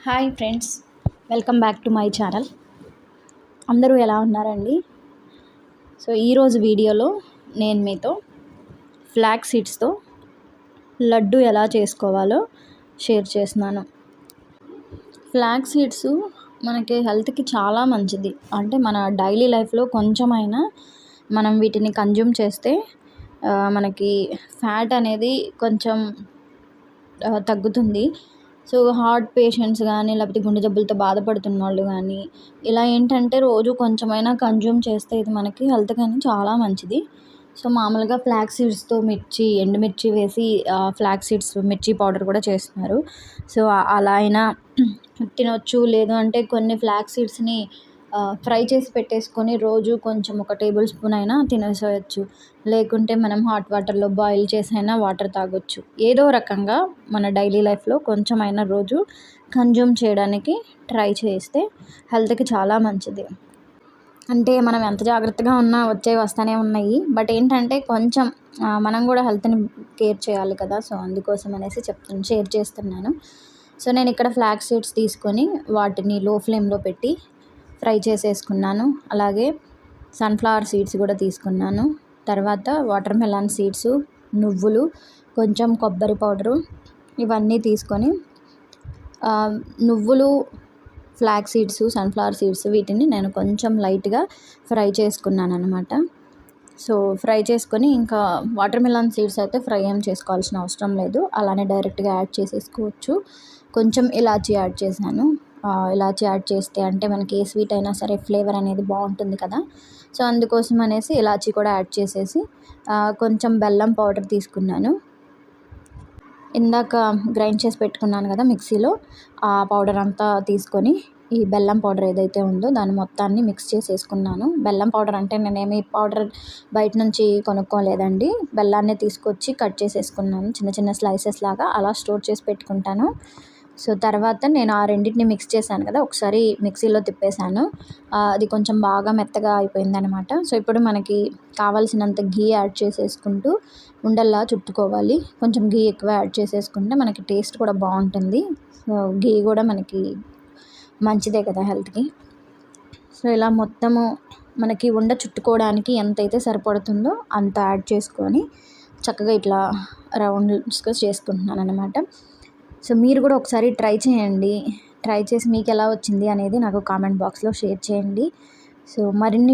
Hi friends, welcome back to my channel. అందరూ ఎలా ఉన్నారండి? సో ఈరోజు వీడియోలో నేను మీతో ఫ్లాక్స్ సీడ్స్తో లడ్డు ఎలా చేసుకోవాలో షేర్ చేస్తున్నాను. ఫ్లాక్స్ సీడ్స్ మనకి హెల్త్కి చాలా మంచిది. అంటే మన డైలీ లైఫ్లో కొంచెమైనా మనం వీటిని కన్జ్యూమ్ చేస్తే మనకి ఫ్యాట్ అనేది కొంచెం తగ్గుతుంది. సో హార్ట్ పేషెంట్స్ కానీ, లేకపోతే గుండె జబ్బులతో బాధపడుతున్న వాళ్ళు కానీ, ఇలా ఏంటంటే రోజు కొంచెమైనా కన్జ్యూమ్ చేస్తే ఇది మనకి హెల్త్ కానీ చాలా మంచిది. సో మామూలుగా ఫ్లాక్స్ సీడ్స్తో ఎండుమిర్చి వేసి ఫ్లాక్స్ సీడ్స్ మిర్చి పౌడర్ కూడా చేస్తున్నారు. సో అలా అయినా తినొచ్చు. లేదు అంటే కొన్ని ఫ్లాక్స్ సీడ్స్ని ఫ్రై చేసి పెట్టేసుకొని రోజు కొంచెం ఒక టేబుల్ స్పూన్ అయినా తినేసేయచ్చు. లేకుంటే మనం హాట్ వాటర్లో బాయిల్ చేసైనా వాటర్ తాగొచ్చు. ఏదో రకంగా మన డైలీ లైఫ్లో కొంచెమైనా రోజు కన్జ్యూమ్ చేయడానికి ట్రై చేస్తే హెల్త్కి చాలా మంచిది. అంటే మనం ఎంత జాగ్రత్తగా ఉన్నా వస్తూనే ఉన్నాయి. బట్ ఏంటంటే కొంచెం మనం కూడా హెల్త్ని కేర్ చేయాలి కదా. సో అందుకోసం అనేసి షేర్ చేస్తున్నాను. సో నేను ఇక్కడ ఫ్లాక్స్ సీడ్స్ తీసుకొని వాటిని లో ఫ్లేమ్లో పెట్టి ఫ్రై చేసేసుకున్నాను. అలాగే సన్ఫ్లవర్ సీడ్స్ కూడా తీసుకున్నాను. తర్వాత వాటర్ మెలన్ సీడ్స్, నువ్వులు, కొంచెం కొబ్బరి పౌడరు ఇవన్నీ తీసుకొని నువ్వులు, ఫ్లాక్స్ సీడ్స్, సన్ఫ్లవర్ సీడ్స్ వీటిని నేను కొంచెం లైట్గా ఫ్రై చేసుకున్నాను అనమాట. సో ఫ్రై చేసుకొని ఇంకా వాటర్ మెలన్ సీడ్స్ అయితే ఫ్రై ఏం చేసుకోవాల్సిన అవసరం లేదు, అలానే డైరెక్ట్గా యాడ్ చేసేసుకోవచ్చు. కొంచెం ఇలాచీ యాడ్ చేశాను. ఇలాచీ యాడ్ చేస్తే అంటే మనకి ఏ స్వీట్ అయినా సరే ఫ్లేవర్ అనేది బాగుంటుంది కదా. సో అందుకోసం అనేసి ఇలాచీ కూడా యాడ్ చేసేసి కొంచెం బెల్లం పౌడర్ తీసుకున్నాను. ఇందాక గ్రైండ్ చేసి పెట్టుకున్నాను కదా మిక్సీలో, ఆ పౌడర్ అంతా తీసుకొని ఈ బెల్లం పౌడర్ ఏదైతే ఉందో దాన్ని మొత్తాన్ని మిక్స్ చేసేసుకున్నాను. బెల్లం పౌడర్ అంటే నేనేమి పౌడర్ బయట నుంచి కొనుక్కోలేదండి. బెల్లాన్ని తీసుకొచ్చి కట్ చేసేసుకున్నాను చిన్న చిన్న స్లైసెస్ లాగా, అలా స్టోర్ చేసి పెట్టుకుంటాను. సో తర్వాత నేను ఆ రెండింటిని మిక్స్ చేశాను కదా, ఒకసారి మిక్సీలో తిప్పేశాను. అది కొంచెం బాగా మెత్తగా అయిపోయిందనమాట. సో ఇప్పుడు మనకి కావాల్సినంత ఘీ యాడ్ చేసేసుకుంటూ ఉండల్లా చుట్టుకోవాలి. కొంచెం ఘీ ఎక్కువ యాడ్ చేసేసుకుంటే మనకి టేస్ట్ కూడా బాగుంటుంది. సో ఘీ కూడా మనకి మంచిదే కదా హెల్త్కి. సో ఇలా మొత్తము మనకి ఉండ చుట్టుకోవడానికి ఎంతైతే సరిపడుతుందో అంత యాడ్ చేసుకొని చక్కగా ఇట్లా రౌండ్స్గా చేసుకుంటున్నాను అనమాట. సో మీరు కూడా ఒకసారి ట్రై చేయండి. ట్రై చేసి మీకు ఎలా వచ్చింది అనేది నాకు కామెంట్ బాక్స్లో షేర్ చేయండి. సో మరిన్ని